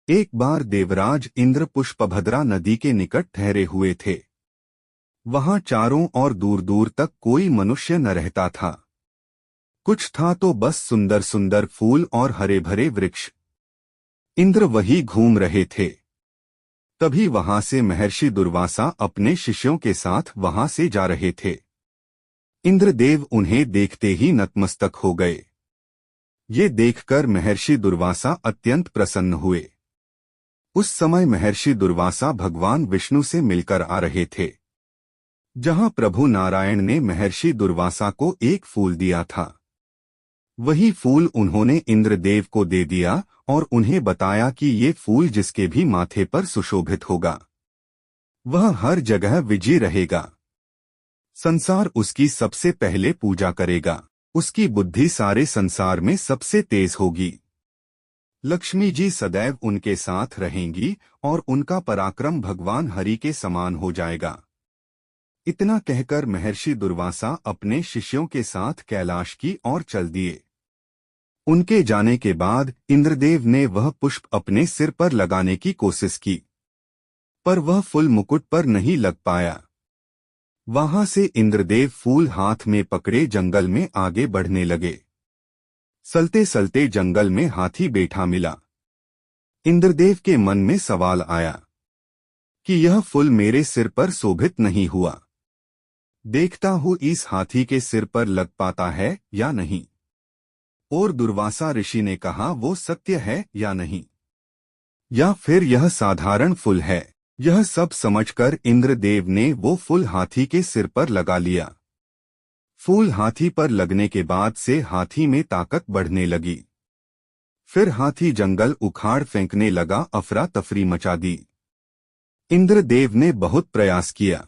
एक बार देवराज इंद्र पुष्पभद्रा नदी के निकट ठहरे हुए थे। वहां चारों ओर दूर दूर तक कोई मनुष्य न रहता था। कुछ था तो बस सुंदर सुंदर फूल और हरे भरे वृक्ष। इंद्र वहीं घूम रहे थे। तभी वहां से महर्षि दुर्वासा अपने शिष्यों के साथ वहां से जा रहे थे। इंद्रदेव उन्हें देखते ही नतमस्तक हो गए। ये देखकर महर्षि दुर्वासा अत्यंत प्रसन्न हुए। उस समय महर्षि दुर्वासा भगवान विष्णु से मिलकर आ रहे थे। जहां प्रभु नारायण ने महर्षि दुर्वासा को एक फूल दिया था, वही फूल उन्होंने इंद्रदेव को दे दिया और उन्हें बताया कि ये फूल जिसके भी माथे पर सुशोभित होगा, वह हर जगह विजयी रहेगा। संसार उसकी सबसे पहले पूजा करेगा। उसकी बुद्धि सारे संसार में सबसे तेज होगी। लक्ष्मी जी सदैव उनके साथ रहेंगी और उनका पराक्रम भगवान हरि के समान हो जाएगा। इतना कहकर महर्षि दुर्वासा अपने शिष्यों के साथ कैलाश की ओर चल दिए। उनके जाने के बाद इंद्रदेव ने वह पुष्प अपने सिर पर लगाने की कोशिश की, पर वह फूल मुकुट पर नहीं लग पाया। वहां से इंद्रदेव फूल हाथ में पकड़े जंगल में आगे बढ़ने लगे। चलते चलते जंगल में हाथी बैठा मिला। इंद्रदेव के मन में सवाल आया कि यह फूल मेरे सिर पर शोभित नहीं हुआ। देखता हूँ इस हाथी के सिर पर लग पाता है या नहीं। और दुर्वासा ऋषि ने कहा वो सत्य है या नहीं, या फिर यह साधारण फूल है। यह सब समझकर इंद्रदेव ने वो फूल हाथी के सिर पर लगा लिया। फूल हाथी पर लगने के बाद से हाथी में ताकत बढ़ने लगी। फिर हाथी जंगल उखाड़ फेंकने लगा, अफरा तफरी मचा दी। इंद्रदेव ने बहुत प्रयास किया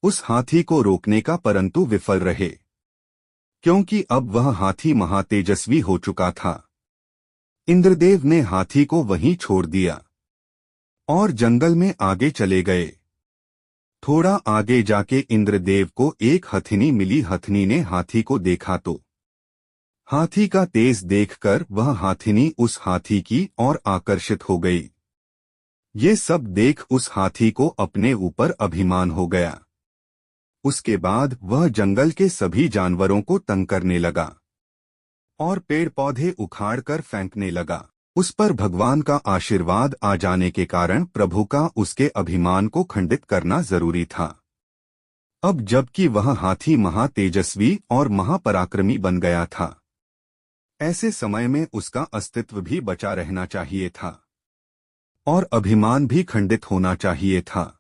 उस हाथी को रोकने का, परंतु विफल रहे, क्योंकि अब वह हाथी महातेजस्वी हो चुका था। इंद्रदेव ने हाथी को वहीं छोड़ दिया और जंगल में आगे चले गए। थोड़ा आगे जाके इंद्रदेव को एक हथिनी मिली। हथिनी ने हाथी को देखा तो हाथी का तेज देखकर वह हाथिनी उस हाथी की ओर आकर्षित हो गई। ये सब देख उस हाथी को अपने ऊपर अभिमान हो गया। उसके बाद वह जंगल के सभी जानवरों को तंग करने लगा और पेड़ पौधे उखाड़कर फेंकने लगा। उस पर भगवान का आशीर्वाद आ जाने के कारण प्रभु का उसके अभिमान को खंडित करना जरूरी था। अब जबकि वह हाथी महातेजस्वी और महापराक्रमी बन गया था, ऐसे समय में उसका अस्तित्व भी बचा रहना चाहिए था और अभिमान भी खंडित होना चाहिए था।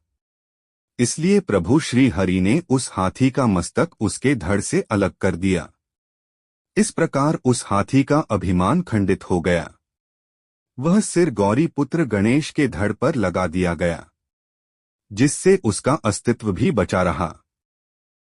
इसलिए प्रभु श्री हरि ने उस हाथी का मस्तक उसके धड़ से अलग कर दिया। इस प्रकार उस हाथी का अभिमान खंडित हो गया। वह सिर गौरी पुत्र गणेश के धड़ पर लगा दिया गया, जिससे उसका अस्तित्व भी बचा रहा।